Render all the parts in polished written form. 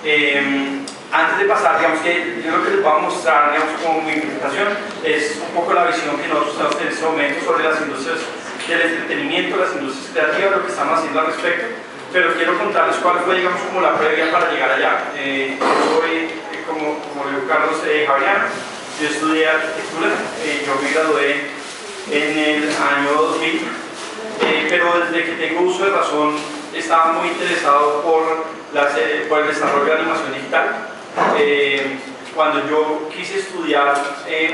Antes de pasar, digamos que yo lo que les voy a mostrar, digamos, como mi presentación, es un poco la visión que nosotros tenemos en este momento sobre las industrias del entretenimiento, las industrias creativas, lo que estamos haciendo al respecto, pero quiero contarles cuál fue, digamos, como la previa para llegar allá. Yo soy, como dijo Carlos, Javeriano, yo estudié arquitectura, yo me gradué en el año 2000, pero desde que tengo uso de razón estaba muy interesado por el desarrollo de animación digital. Cuando yo quise estudiar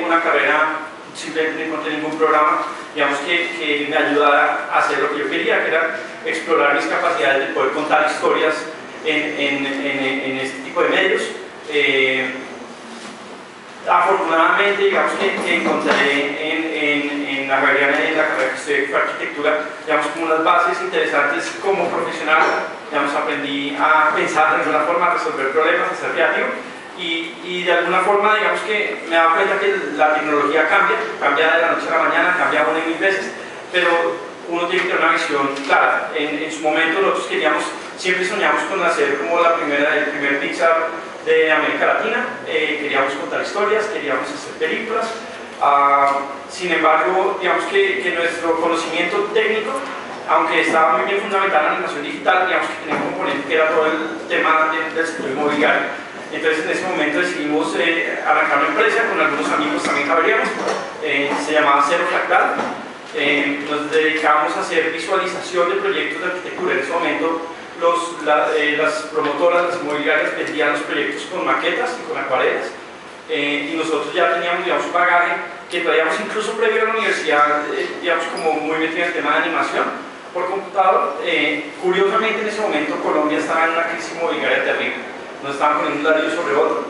una carrera, simplemente no encontré ningún programa, digamos, que me ayudara a hacer lo que yo quería, que era explorar mis capacidades de poder contar historias en este tipo de medios. Afortunadamente, digamos que encontré en la Javeriana y en la carrera que estudié, que fue arquitectura, digamos, como unas bases interesantes como profesional. Digamos, aprendí a pensar de alguna forma, a resolver problemas, a ser creativo, y de alguna forma, digamos, que me he dado cuenta que la tecnología cambia de la noche a la mañana, cambia una y mil veces, pero uno tiene que tener una visión clara. En su momento nosotros siempre soñamos con hacer como el primer Pixar de América Latina, queríamos contar historias, queríamos hacer películas. Sin embargo, digamos que nuestro conocimiento técnico, aunque estaba muy bien fundamentado en la animación digital, digamos que tenía un componente que era todo el tema del sector inmobiliario. Entonces, en ese momento decidimos arrancar una empresa con algunos amigos también javerianos, se llamaba Cero Fractal. Nos dedicamos a hacer visualización de proyectos de arquitectura. En ese momento, las promotoras, las inmobiliarias vendían los proyectos con maquetas y con acuarelas, y nosotros ya teníamos, digamos, un bagaje que traíamos incluso previo a la universidad, digamos, como muy metido en el tema de animación por computador. Curiosamente, en ese momento Colombia estaba en una crisis inmobiliaria terrible, nos estaban poniendo un ladrillo sobre otro,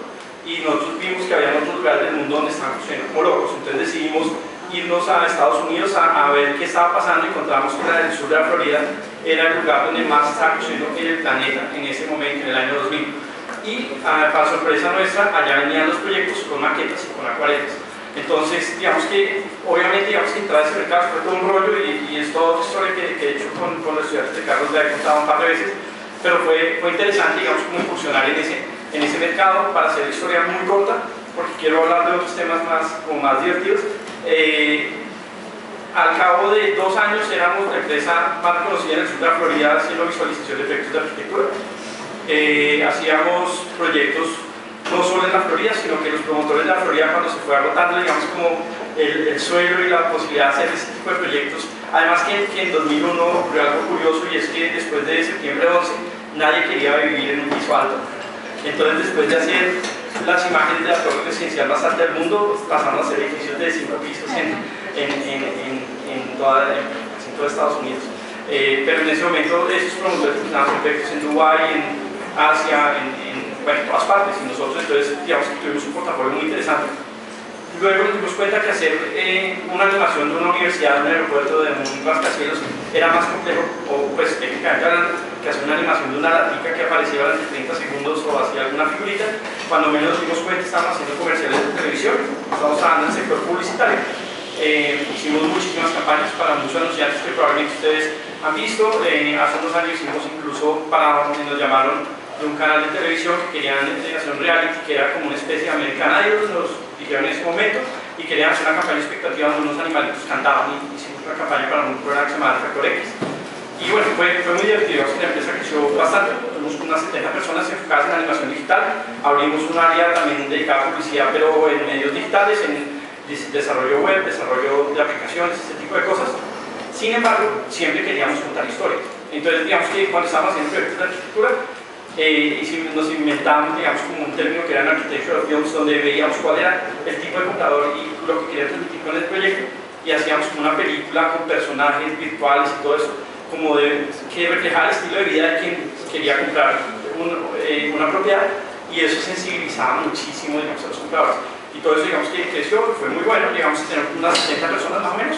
y nosotros vimos que había otros lugares del mundo donde estaban construyendo como locos. Entonces decidimos irnos a Estados Unidos a ver qué estaba pasando. Encontramos que el sur de la Florida era el lugar donde más estaba construyendo en el planeta en ese momento, en el año 2000. Y para sorpresa nuestra, allá venían los proyectos con maquetas y con acuarelas. Entonces, digamos que, obviamente, digamos que entrar a ese mercado fue todo un rollo, y es toda otra historia que he hecho con los estudiantes de Carlos, le he contado un par de veces, pero fue interesante, digamos, como incursionar en ese mercado. Para hacer la historia muy corta, porque quiero hablar de otros temas más divertidos. Al cabo de 2 años éramos la empresa más reconocida en el sur de la Florida haciendo visualización de efectos de arquitectura. Hacíamos proyectos no solo en la Florida, sino que los promotores de la Florida, cuando se fue agotando, digamos, como el suelo y la posibilidad de hacer ese tipo de proyectos. Además que en 2001 ocurrió algo curioso, y es que después de septiembre 11 nadie quería vivir en un piso alto. Entonces, después de hacer las imágenes de la torre residencial más alta del mundo, pasaron a ser edificios de 5 pisos en todo Estados Unidos. Pero en ese momento esos promotores funcionaban proyectos en Dubái, en Asia, en todas partes, y nosotros entonces, digamos, que tuvimos un portafolio muy interesante. Luego nos dimos cuenta que hacer una animación de una universidad, de un aeropuerto, de un rascacielos, era más complejo, o pues técnicamente que hacer una animación de una latica que apareciera durante 30 segundos o hacía alguna figurita. Cuando menos nos dimos cuenta, estábamos haciendo comerciales de televisión, estábamos trabajando en el sector publicitario. Hicimos muchísimas campañas para muchos anunciantes que probablemente ustedes han visto. Hace unos años hicimos incluso para donde nos llamaron de un canal de televisión que querían hacer un reality que era como una especie de American Idol, nos dijeron en ese momento, y querían hacer una campaña expectativa donde unos animalitos cantaban, y hicimos una campaña para un programa que se llamaba Factor X. Y bueno, fue muy divertido. La empresa creció bastante, tuvimos unas 70 personas enfocadas en animación digital. Abrimos un área también dedicada a publicidad, pero en medios digitales, en desarrollo web, desarrollo de aplicaciones, ese tipo de cosas. Sin embargo, siempre queríamos contar historias. Entonces, digamos que cuando estábamos haciendo proyectos de arquitectura, nos inventamos, digamos, como un término que era en Architecture Films, donde veíamos cuál era el tipo de contador y lo que quería transmitir con el proyecto, y hacíamos una película con personajes virtuales y todo eso, como que reflejaba el estilo de vida de quien quería comprar una propiedad, y eso sensibilizaba muchísimo, digamos, a los compradores. Y todo eso, digamos, que creció, fue muy bueno, llegamos a tener unas 70 personas más o menos.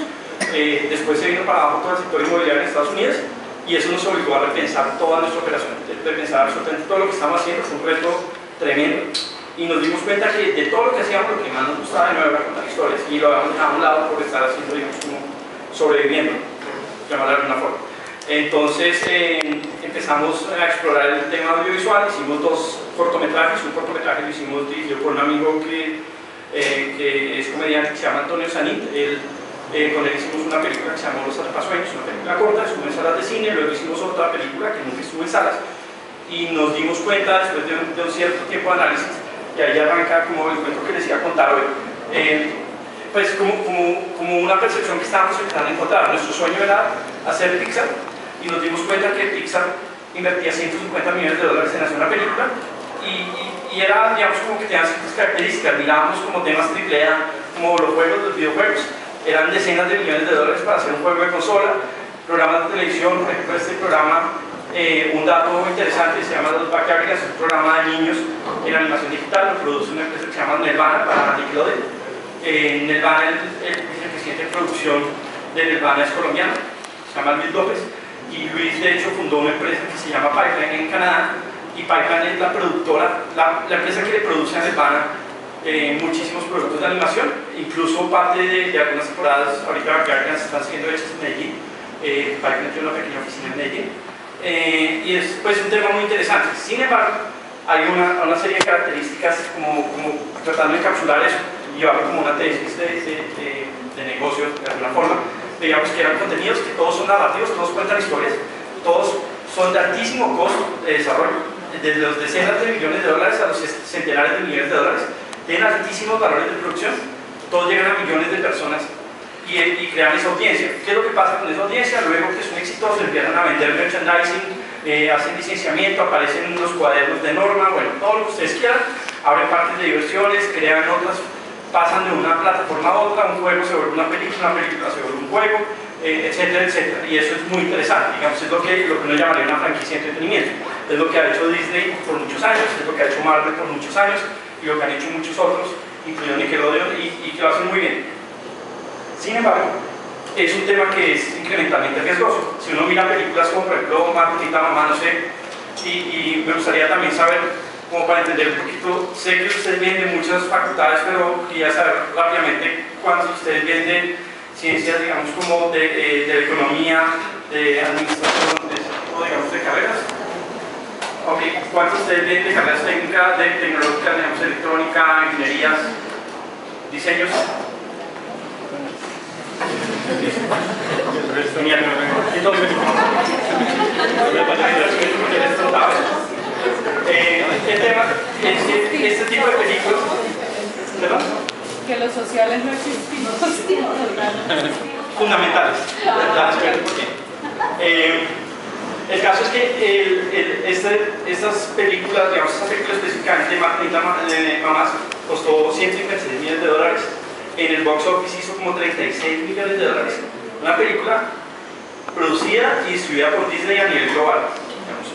Después se vino para abajo todo el sector inmobiliario en Estados Unidos, y eso nos obligó a repensar toda nuestra operación, repensar absolutamente todo lo que estamos haciendo. Fue un reto tremendo, y nos dimos cuenta que de todo lo que hacíamos, lo que más nos gustaba de nuevo era contar historias, y lo habíamos dejado a un lado por estar haciendo, digamos, como sobreviviendo, llamarlo de alguna forma. Entonces empezamos a explorar el tema audiovisual, hicimos 2 cortometrajes, un cortometraje lo hicimos dirigido por un amigo que es comediante, que se llama Antonio Sanit. Con él hicimos una película que se llamó Los Atrapasueños, una película corta, estuvo en salas de cine, luego hicimos otra película que nunca estuvo en salas, y nos dimos cuenta después de un cierto tiempo de análisis, y ahí arranca como el cuento que les iba a contar hoy, pues como una percepción que estábamos empezando a encontrar. Nuestro sueño era hacer Pixar, y nos dimos cuenta que Pixar invertía $150 millones en hacer una película, y era, digamos, como que tenía ciertas características. Mirábamos como temas AAA, como los videojuegos, eran decenas de millones de dólares para hacer un juego de consola, programas de televisión. Por ejemplo, este programa, un dato interesante, se llama Los Backyardigans, es un programa de niños en animación digital, lo produce una empresa que se llama Nelvana para Nickelodeon. Nelvana, el vicepresidente de producción de Nelvana es colombiano, se llama Luis López, y Luis de hecho fundó una empresa que se llama Pipeline en Canadá, y Pipeline es la productora, la empresa que le produce a Nelvana muchísimos productos de animación, incluso parte de algunas temporadas ahorita Backyardigans están siendo hechas en Medellín. Pipeline tiene una pequeña oficina en Medellín, y es pues un tema muy interesante. Sin embargo, hay una serie de características como tratando de encapsular eso y llevarlo como una tesis de negocio de alguna forma. Digamos que eran contenidos que todos son narrativos, todos cuentan historias, todos son de altísimo costo de desarrollo, desde los decenas de millones de dólares a los centenares de millones de dólares, tienen altísimos valores de producción, todos llegan a millones de personas y crean esa audiencia. ¿Qué es lo que pasa con esa audiencia? Luego que son exitosos, empiezan a vender merchandising, hacen licenciamiento, aparecen en los cuadernos de norma, bueno, todo lo que ustedes quieran, abren partes de diversiones, crean otras, pasan de una plataforma a otra, un juego se vuelve una película se vuelve un juego, etcétera, etcétera. Y eso es muy interesante, digamos, es lo que uno llamaría una franquicia de entretenimiento. Es lo que ha hecho Disney por muchos años, es lo que ha hecho Marvel por muchos años, y lo que han hecho muchos otros, incluido Nickelodeon, y que lo hacen muy bien. Sin embargo, es un tema que es incrementalmente riesgoso. Si uno mira películas como por ejemplo Más bonita mamá, no sé, y me gustaría también saber, como para entender un poquito, sé que ustedes vienen de muchas facultades, pero quería saber rápidamente cuántos de ustedes vienen de ciencias, digamos, como de economía, de administración, de ese tipo, digamos, de carreras. Okay. ¿Cuántos de ustedes vienen de carreras técnicas, de tecnológicas, digamos, electrónica, ingenierías, diseños? Genial. Entonces, el tema es que este tipo de películas, ¿verdad? Que los sociales no existimos. Fundamentales. El caso es que estas películas, digamos, esta película específicamente de Mamás costó $156 millones. En el box office hizo como $36 millones. Una película producida y distribuida por Disney a nivel global, digamos,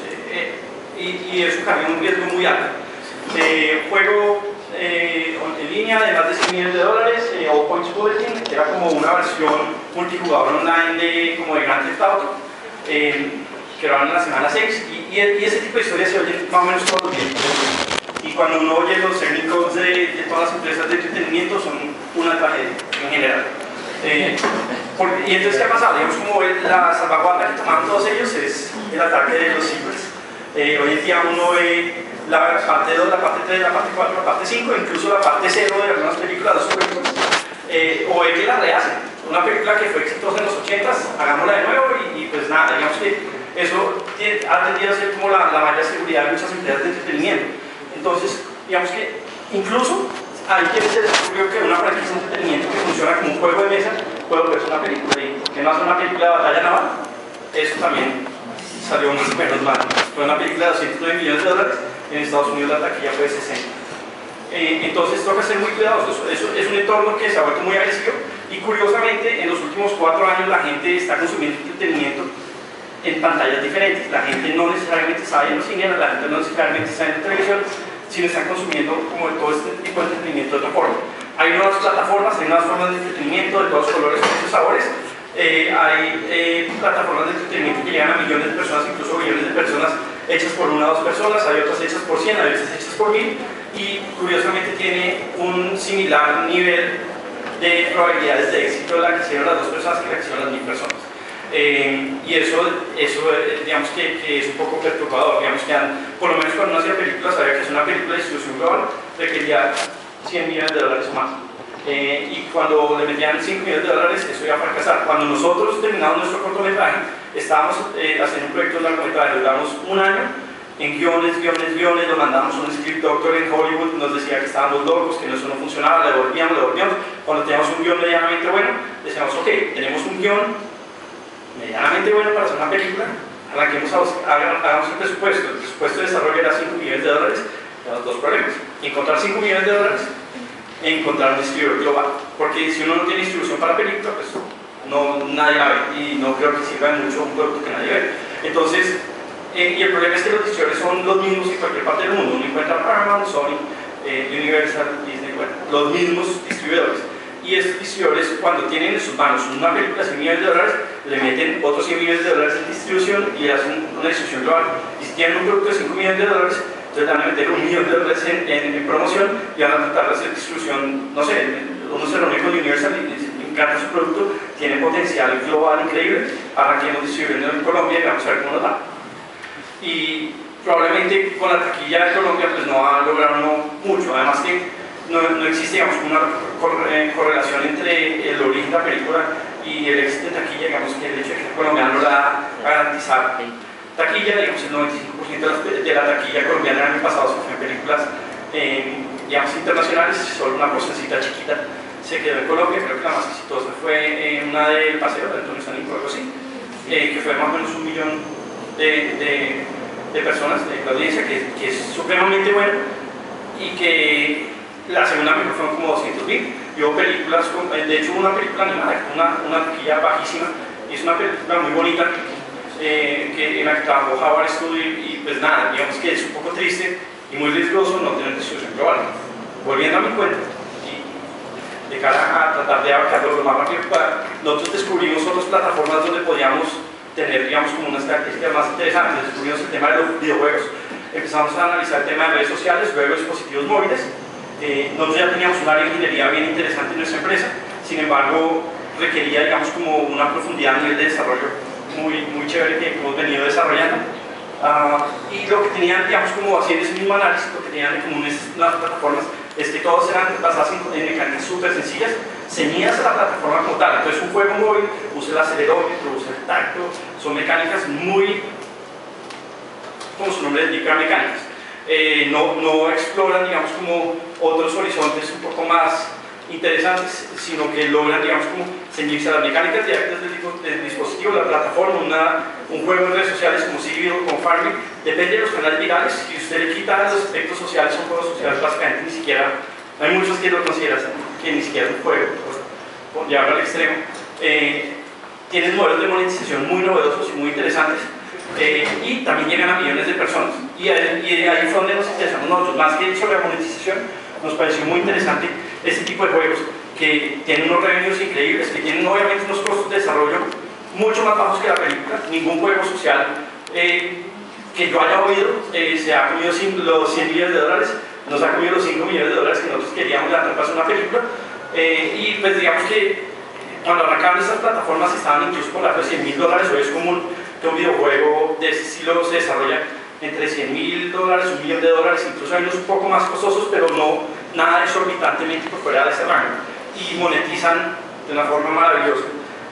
y eso carga un riesgo muy alto. Juego en línea de más de $100 millones, All Points Bulletin, era como una versión multijugador online como de Grand Theft Auto, que grabaron en la semana 6, y ese tipo de historias se oyen más o menos todos los días. Y cuando uno oye los técnicos de todas las empresas de entretenimiento, son una tragedia en general. Y entonces, ¿qué ha pasado? Digamos, como la salvaguarda que tomaron todos ellos es el ataque de los sequels. Hoy en día uno ve la parte 2, la parte 3, la parte 4, la parte 5, incluso la parte 0 de algunas películas, los superhéroes, o ve que la rehacen. Una película que fue exitosa en los 80s, hagámosla de nuevo y pues nada, digamos que eso ha tendido a ser como la malla de seguridad de muchas empresas de entretenimiento. Entonces, digamos que incluso hay quienes se descubrió que una franquicia de entretenimiento que funciona como un juego de mesa puede volverse una película. ¿Y por qué no hace una película de batalla naval? Eso también salió más o menos mal. Fue una película de $209 millones, en Estados Unidos la taquilla fue de 60. Entonces toca ser muy cuidadosos. Es un entorno que se ha vuelto muy agresivo, y curiosamente en los últimos 4 años la gente está consumiendo entretenimiento en pantallas diferentes. La gente no necesariamente está viendo cine, la gente no necesariamente está viendo televisión, sino están consumiendo como todo este tipo de entretenimiento de otra forma. Hay nuevas plataformas, hay nuevas formas de entretenimiento de todos los colores, precios, sabores. Hay plataformas de entretenimiento que llegan a millones de personas, incluso millones de personas hechas por 1 o 2 personas, hay otras hechas por 100, hay veces hechas por 1000, y curiosamente tiene un similar nivel de probabilidades de éxito de la que hicieron las 2 personas que la que hicieron las 1000 personas. Y eso digamos que es un poco perturbador. Digamos que por lo menos cuando uno hacía películas sabía que es una película de distribución global, requería $100 millones o más. Y cuando le metían $5 millones, eso iba a fracasar. Cuando nosotros terminamos nuestro cortometraje, estábamos haciendo un proyecto de largometraje, duramos un año en guiones, lo mandamos a un script doctor en Hollywood, nos decía que estábamos locos, que eso no funcionaba, le devolvíamos. Cuando teníamos un guión medianamente bueno, decíamos, ok, tenemos un guión medianamente bueno para hacer una película, hagamos el presupuesto. El presupuesto de desarrollo era $5 millones, tenemos dos problemas: encontrar $5 millones e encontrar un distribuidor global, porque si uno no tiene distribución para película, pues nadie la ve, y no creo que sirva de mucho un producto que nadie ve. Entonces, y el problema es que los distribuidores son los mismos en cualquier parte del mundo. Uno encuentra Paramount, Sony, Universal, Disney, bueno, los mismos distribuidores. Y estos distribuidores, cuando tienen en sus manos una película de $100 millones, le meten otros $100 millones en distribución y hacen una distribución global. Y si tienen un producto de $5 millones, entonces van a meter $1 millón en promoción y van a tratar de hacer distribución, no sé, uno se reúne con Universal y dice, me encanta su producto, tiene potencial global increíble, arranquemos distribuyendo en Colombia y vamos a ver cómo nos va. Y probablemente con la taquilla de Colombia pues no va a lograr mucho, además que no existe, digamos, una correlación entre el origen de la película y el éxito de taquilla. Digamos que el hecho de que el colombiano no la da a garantizar taquilla, digamos el 95% de la taquilla colombiana el año pasado se fue en películas digamos internacionales, solo una porcentita chiquita se quedó en Colombia. Creo que la más exitosa fue una del Paseo de Antonio Sánchez o algo así, que fue más o menos 1 millón de personas de la audiencia, que es supremamente bueno, y que la segunda mejor fueron como 200.000. Y hubo películas, de hecho una película animada, una taquilla bajísima, y es una película muy bonita en la que trabajó Howard Studio, y pues nada, digamos que es un poco triste y muy riesgoso no tener distribución global. Volviendo a mi cuento, y de cara a tratar de abarcarlo lo más rápido que pueda, nosotros descubrimos otras plataformas donde podíamos tener, digamos, como unas características más interesantes. Descubrimos el tema de los videojuegos, empezamos a analizar el tema de redes sociales, luego dispositivos móviles. Nosotros ya teníamos un área de ingeniería bien interesante en nuestra empresa, sin embargo requería, digamos, como una profundidad a nivel de desarrollo muy chévere que hemos venido desarrollando. Y lo que tenían, digamos, como haciendo ese mismo análisis, lo que tenían en común las plataformas es que todos eran basadas en mecánicas súper sencillas, ceñidas a la plataforma como tal. Entonces un juego móvil usa el acelerómetro, usa el tacto, son mecánicas muy, como su nombre indica, mecánicas. No exploran, digamos, como otros horizontes un poco más interesantes, sino que logran, digamos, como ceñirse a las mecánicas directas del dispositivo, la plataforma. Un juego en redes sociales como Civil o como Farming depende de los canales virales. Si usted le quita los efectos sociales, son juegos sociales básicamente ni siquiera, hay muchos que lo consideran que ni siquiera es un juego, por llevarlo al extremo. Tienen modelos de monetización muy novedosos y muy interesantes, y también llegan a millones de personas, y ahí fue donde nos interesamos nosotros. Más que sobre la monetización, nos pareció muy interesante este tipo de juegos que tienen unos revenues increíbles, que tienen obviamente unos costos de desarrollo mucho más bajos que la película. Ningún juego social que yo haya oído se ha comido los $100 millones, nos ha comido los $5 millones que nosotros queríamos levantar para hacer una película. Y pues digamos que cuando arrancaron estas plataformas estaban incluso por las de $100.000. Hoy es común que un videojuego de ese estilo se desarrolla entre $100.000, $1 millón, incluso hay unos un poco más costosos, pero no nada exorbitantemente por fuera de ese rango, y monetizan de una forma maravillosa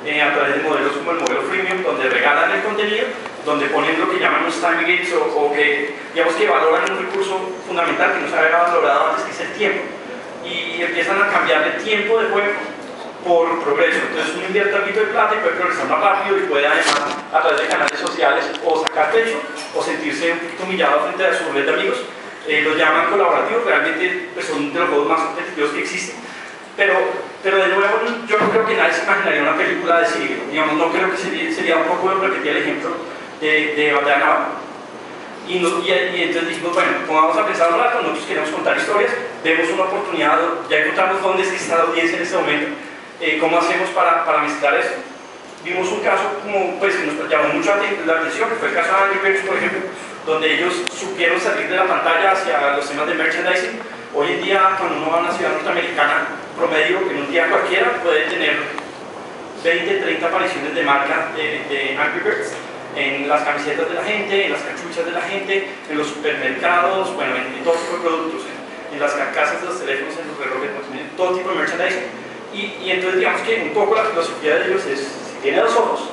a través de modelos como el modelo freemium, donde regalan el contenido, donde ponen lo que llaman los time gates, o que, digamos, que valoran un recurso fundamental que no se había valorado antes, que es el tiempo, y empiezan a cambiar el tiempo de juego por progreso. Entonces uno invierte algo de plata y puede progresar más rápido, y puede además a través de canales sociales o sacar pecho o sentirse un poquito humillado frente a su red de amigos. Los llaman colaborativos, realmente pues, son de los juegos más competitivos que existen. Pero de nuevo, yo no creo que nadie se imaginaría una película de Civil. Digamos, no creo que sería un poco repetir el ejemplo de Batalla Naval. Y entonces dijimos, bueno, como vamos a pensar un rato, nosotros queremos contar historias, vemos una oportunidad, ya encontramos dónde está la audiencia en este momento, cómo hacemos para mezclar eso. Vimos un caso como, pues, que nos llamó mucho la atención, que fue el caso de Angry Birds, por ejemplo, donde ellos supieron salir de la pantalla hacia los temas de merchandising. Hoy en día, cuando uno va a una ciudad norteamericana promedio, en un día cualquiera puede tener 20, 30 apariciones de marca de Angry Birds en las camisetas de la gente, en las cachuchas de la gente, en los supermercados, bueno, en todo tipo de productos, en las carcasas de los teléfonos, en los relojes, en todo tipo de merchandising. Y entonces digamos que un poco la filosofía de ellos es, si tiene dos ojos,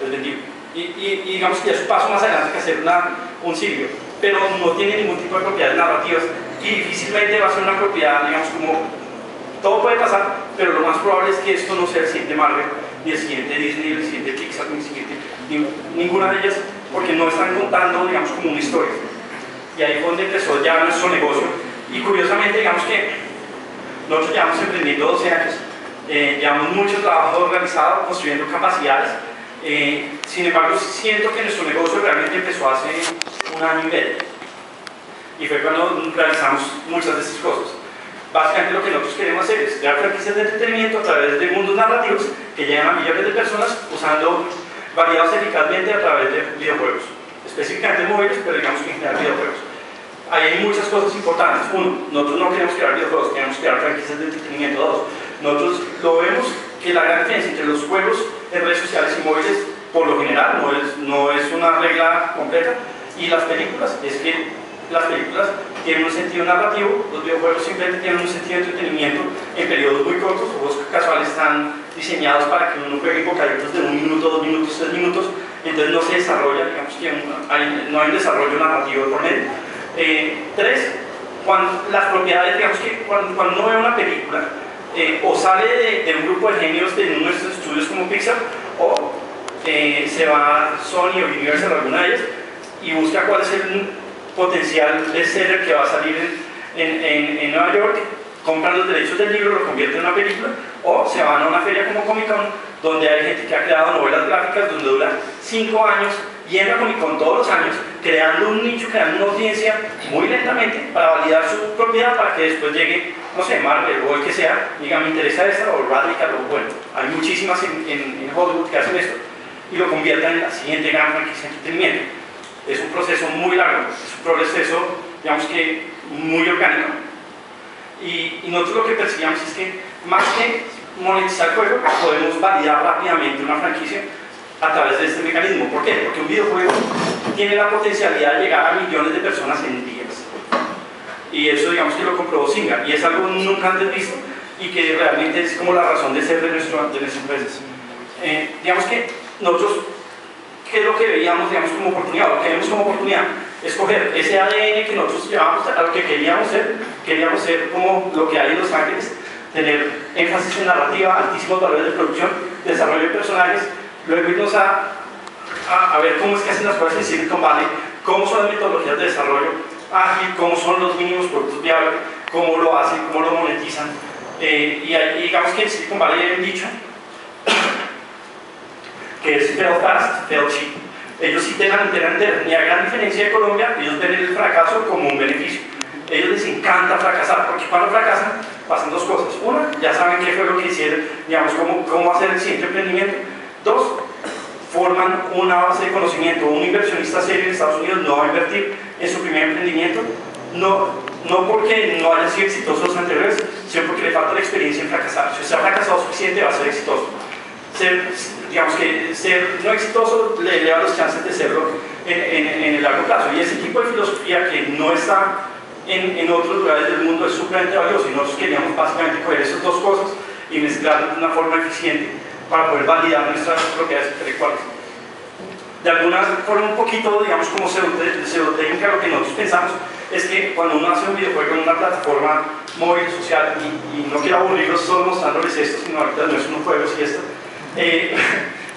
es vendible. Y digamos que es un paso más adelante que hacer un sitio, pero no tiene ningún tipo de propiedades narrativas y difícilmente va a ser una propiedad, digamos, como todo puede pasar, pero lo más probable es que esto no sea el siguiente Marvel, ni el siguiente Disney, ni el siguiente Pixar, ni el siguiente, ninguna de ellas, porque no están contando, digamos, como una historia. Y ahí fue donde empezó ya nuestro negocio. Y curiosamente, digamos que nosotros llevamos emprendiendo 12 años, llevamos mucho trabajo organizado, construyendo capacidades. Sin embargo, siento que nuestro negocio realmente empezó hace un año y medio. Y fue cuando realizamos muchas de estas cosas. Básicamente lo que nosotros queremos hacer es crear franquicias de entretenimiento a través de mundos narrativos que llegan a millones de personas usando variados eficazmente a través de videojuegos, específicamente móviles, pero digamos que en general videojuegos. Ahí hay muchas cosas importantes. Uno, nosotros no queremos crear videojuegos, queremos crear franquicias de entretenimiento. Dos, nosotros lo vemos que la gran diferencia entre los juegos en redes sociales y móviles, por lo general, no es una regla completa, y las películas, es que las películas tienen un sentido narrativo, los videojuegos simplemente tienen un sentido de entretenimiento en periodos muy cortos. Los juegos casuales están diseñados para que uno juegue bocaditos de 1 minuto, 2 minutos, 3 minutos, entonces no se desarrolla, digamos que no hay un desarrollo narrativo por medio. Tres, cuando las propiedades, digamos que cuando uno ve una película, o sale de un grupo de genios de uno de estos estudios como Pixar, o se va a Sony o Universal, alguna de ellas, y busca cuál es el potencial bestseller que va a salir en Nueva York, compran los derechos del libro, lo convierten en una película, o se van a una feria como Comic Con, donde hay gente que ha creado novelas gráficas, donde dura 5 años, yendo a Comic Con todos los años, creando un nicho, creando una audiencia muy lentamente para validar su propiedad, para que después llegue, no sé, Marvel o el que sea, diga, me interesa esta, o Radical, o bueno, hay muchísimas en Hollywood que hacen esto, y lo conviertan en la siguiente gran franquicia de entretenimiento. Es un proceso muy largo, es un proceso, digamos que, muy orgánico. Y nosotros lo que percibimos es que, más que monetizar el juego, podemos validar rápidamente una franquicia a través de este mecanismo. ¿Por qué? Porque un videojuego tiene la potencialidad de llegar a millones de personas en días. Y eso, digamos que lo comprobó Zynga, y es algo nunca antes visto y que realmente es como la razón de ser de nuestra empresa. Digamos que nosotros, ¿qué es lo que veíamos, digamos, como oportunidad? Lo que vemos como oportunidad es coger ese ADN que nosotros llevamos a lo que queríamos ser como lo que hay en Los Ángeles, tener énfasis en narrativa, altísimos valores de producción, desarrollo de personajes, luego irnos a ver cómo es que hacen las cosas en Silicon Valley, cómo son las metodologías de desarrollo ágil, cómo son los mínimos productos viables, cómo lo hacen, cómo lo monetizan. Y digamos que en Silicon Valley hay un dicho que es fail fast, fail cheap. Ellos sí te dan entera, y a gran diferencia de Colombia, ellos ven el fracaso como un beneficio. Ellos les encanta fracasar, porque cuando fracasan pasan dos cosas. Una, ya saben qué fue lo que hicieron, digamos, cómo hacer el siguiente emprendimiento. Dos, forman una base de conocimiento. Un inversionista serio en Estados Unidos no va a invertir en su primer emprendimiento, no porque no hayan sido exitosos los anteriores, sino porque le falta la experiencia en fracasar. Si usted ha fracasado suficiente, va a ser exitoso. Digamos que ser no exitoso le da los chances de serlo en el largo plazo. Y ese tipo de filosofía que no está en otros lugares del mundo es supremamente valioso, y nosotros queríamos básicamente coger esas dos cosas y mezclarlas de una forma eficiente para poder validar nuestras propiedades intelectuales. De alguna forma un poquito, digamos, como pseudotécnica, lo que nosotros pensamos es que cuando uno hace un videojuego en una plataforma móvil, social, y no quiero aburrirlos solo mostrándoles esto, sino ahorita no es unos juegos y esto,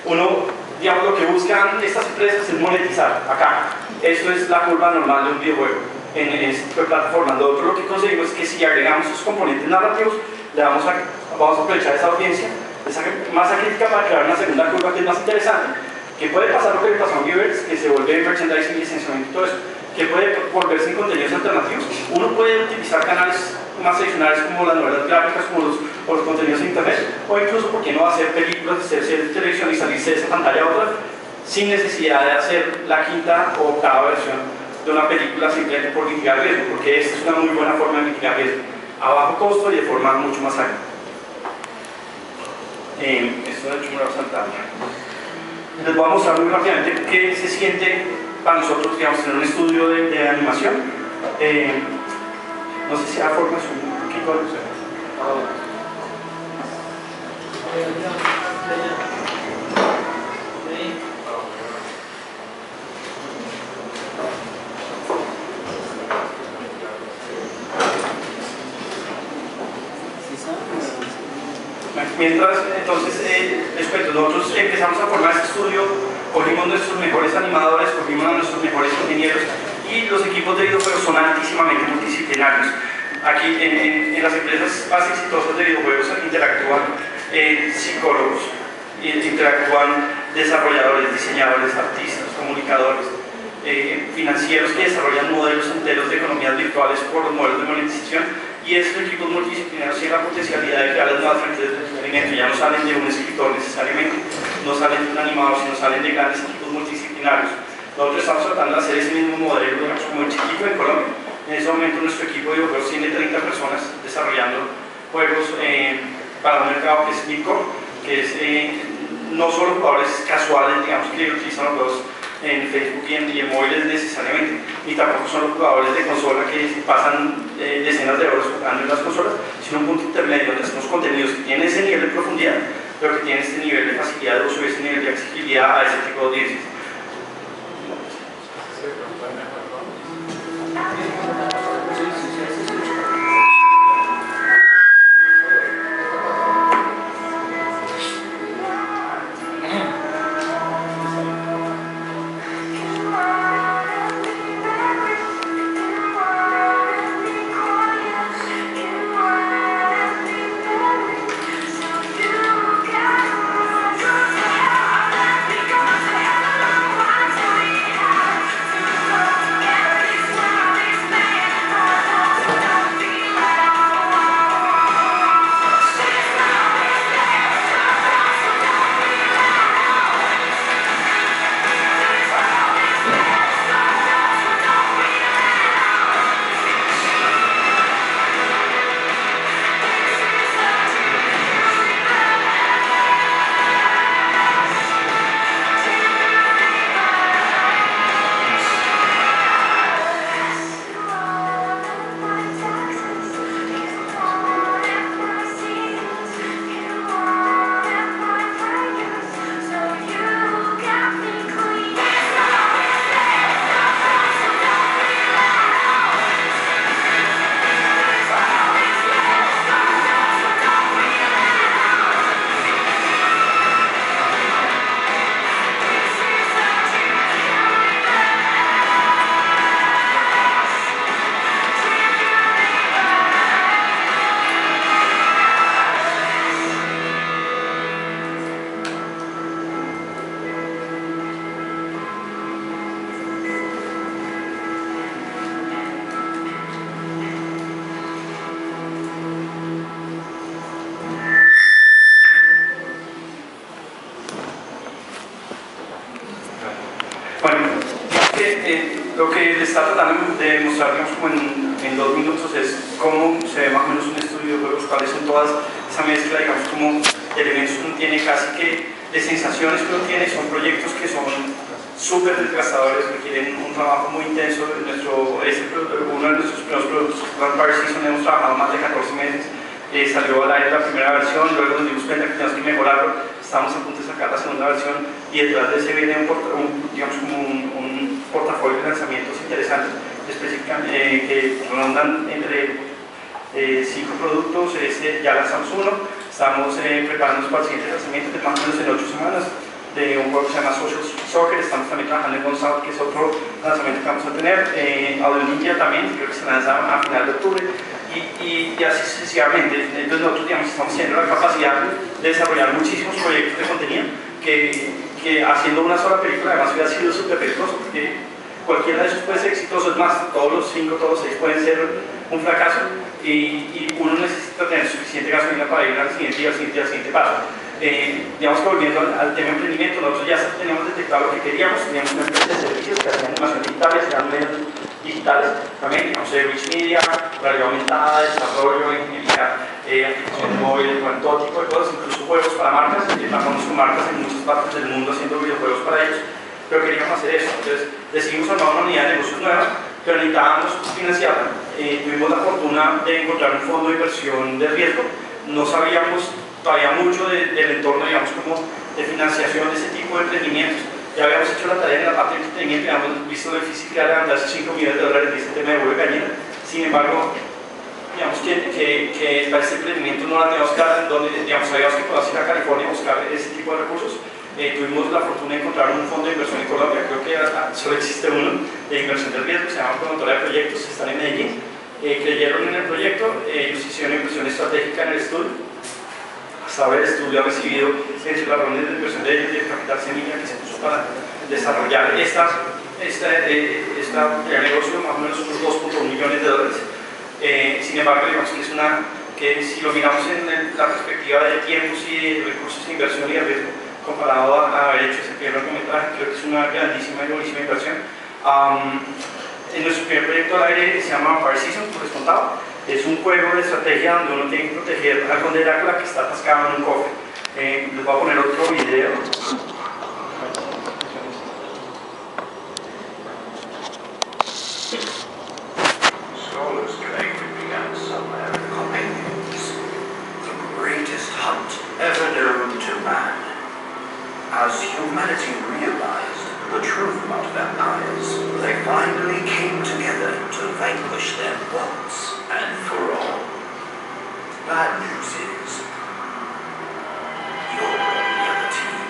uno, digamos, lo que buscan estas empresas es monetizar acá. Eso es la curva normal de un videojuego en este tipo de plataformas. Nosotros lo que conseguimos es que si agregamos esos componentes narrativos, vamos a aprovechar esa audiencia, esa masa crítica, para crear una segunda curva que es más interesante, que puede pasar lo que le pasó a Angry Birds, que se vuelve merchandising y licenciamiento y todo eso, que puede volverse en contenidos alternativos. Uno puede utilizar canales más tradicionales como las novelas gráficas, como los contenidos en internet, o incluso, ¿por qué no hacer películas, hacer televisión y salirse de esa pantalla a otra, sin necesidad de hacer la quinta o octava versión de una película simplemente por mitigar riesgo? Porque esta es una muy buena forma de mitigar riesgo, a bajo costo y de forma mucho más ágil. Esto de hecho me lo voy a saltar. Les voy a mostrar muy rápidamente qué se siente para nosotros, digamos, tener un estudio de animación. No sé si hay forma de subir un poquito de luz. Mientras, entonces, les cuento, nosotros empezamos a formar este estudio, cogimos nuestros mejores animadores, cogimos a nuestros mejores ingenieros y los equipos de videojuegos son altísimamente multidisciplinarios. Aquí en las empresas más exitosas de videojuegos interactúan psicólogos, interactúan desarrolladores, diseñadores, artistas, comunicadores, financieros que desarrollan modelos enteros de economías virtuales por los modelos de monetización. Y estos equipos multidisciplinarios tienen la potencialidad de crear las nuevas fuentes de entretenimiento. Ya no salen de un escritor necesariamente, no salen de un animador, sino salen de grandes equipos multidisciplinarios. Nosotros estamos tratando de hacer ese mismo modelo, digamos, como el chiquito en Colombia. En ese momento nuestro equipo de videojuegos tiene 30 personas desarrollando juegos para un mercado que es mid-core, que es no solo jugadores casuales, digamos, que utilizan los juegos en Facebook y en móviles necesariamente, ni tampoco son los jugadores de consola que pasan decenas de horas jugando en las consolas, sino un punto intermedio donde hacemos contenidos que tienen ese nivel de profundidad, pero que tienen este nivel de facilidad de uso y ese nivel de accesibilidad a ese tipo de audiencias. Lo que les está tratando de mostrar, digamos, como en 2 minutos es cómo se ve más o menos un estudio de juegos, cuáles son todas esa mezcla, digamos, como elementos que uno tiene casi que de sensaciones que uno tiene, son proyectos que son súper desgastadores, requieren un trabajo muy intenso. Uno de nuestros primeros productos, Vampire Season, hemos trabajado más de 14 meses, salió al aire la primera versión, luego nos dimos cuenta que teníamos que mejorarlo, estamos a punto de sacar la segunda versión y detrás de ese viene digamos, como un portafolio de lanzamientos interesantes, específicamente que rondan entre 5 productos. Ya lanzamos uno, estamos preparándonos para el siguiente lanzamiento que más o menos en 8 semanas, de un juego que se llama Social Soccer. Estamos también trabajando en Guns Out, que es otro lanzamiento que vamos a tener, Audio Ninja también, creo que se lanza a final de octubre, y así sucesivamente. Entonces nosotros, digamos, estamos teniendo la capacidad de desarrollar muchísimos proyectos de contenido que haciendo una sola película además hubiera sido súper riesgoso, porque cualquiera de esos puede ser exitoso. Es más, todos los 5, todos los 6 pueden ser un fracaso, y uno necesita tener suficiente gasolina para ir al siguiente y al siguiente y al siguiente paso. Digamos que volviendo al tema de emprendimiento, nosotros ya teníamos detectado lo que queríamos. Teníamos una empresa de servicios que hacía animación digital, hacían medios digitales también, digamos, Rich Media, realidad aumentada, desarrollo, ingeniería aplicaciones móviles, bueno, todo tipo de cosas, incluso juegos para marcas. Trabajamos con marcas en muchas partes del mundo haciendo videojuegos para ellos, pero queríamos hacer eso. Entonces decidimos armar una unidad de negocios nueva, pero necesitábamos financiarla. Tuvimos la fortuna de encontrar un fondo de inversión de riesgo. No sabíamos todavía mucho del entorno, digamos, como de financiación de ese tipo de emprendimientos. Ya habíamos hecho la tarea en la parte de entretenimiento y habíamos visto lo difícil que era levantarse 5 millones de dólares de este tema de huevo de gallina. Sin embargo, digamos que para este emprendimiento no la teníamos clara, donde digamos, sabíamos que podíamos ir a California a buscar ese tipo de recursos. Tuvimos la fortuna de encontrar un fondo de inversión en Colombia, creo que solo existe uno de inversión de riesgo, se llama Promotora de Proyectos, están en Medellín. Creyeron en el proyecto, ellos hicieron inversión estratégica en el estudio. Hasta ahora el estudio ha recibido entre las reuniones de inversión de ellos y el capital semilla que se puso para desarrollar este negocio, más o menos unos 2.1 millones de dólares. Sin embargo, digamos que si lo miramos en la perspectiva de tiempos y de recursos de inversión y de riesgo, comparado a haber hecho ese primer largometraje, creo que es una grandísima y buenísima inversión. En nuestro primer proyecto al aire se llama Fire Season, como les contaba. Es un juego de estrategia donde uno tiene que proteger al conde Drácula que está atascado en un cofre. Les voy a poner otro video. Scholars claim we began somewhere in the Comenius, the greatest hunt ever known to man. As humanity realized the truth about vampires, they finally came together to vanquish them once and for all. Bad news is, you're on the other team.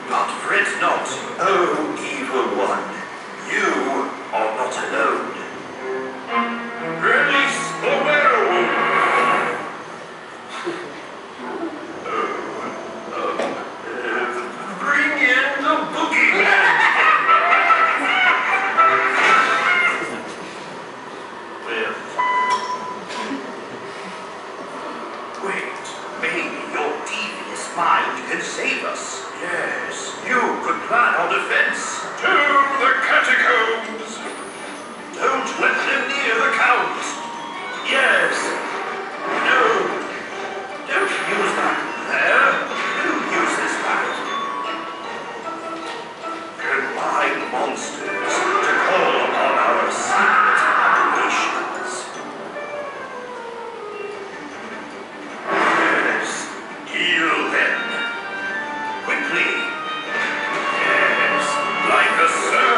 But fret not, oh evil one, you are not alone. Release the werewolf! Bring in the boogeyman! Wait, maybe your devious mind can save us. Yes, you could plan our defense. To the catacombs! Don't let them near the Count! Yes! No! Don't use that there! You use this back. Combine monsters to call upon our secret aberrations. Yes, heal them. Quickly. Yes, like a serpent.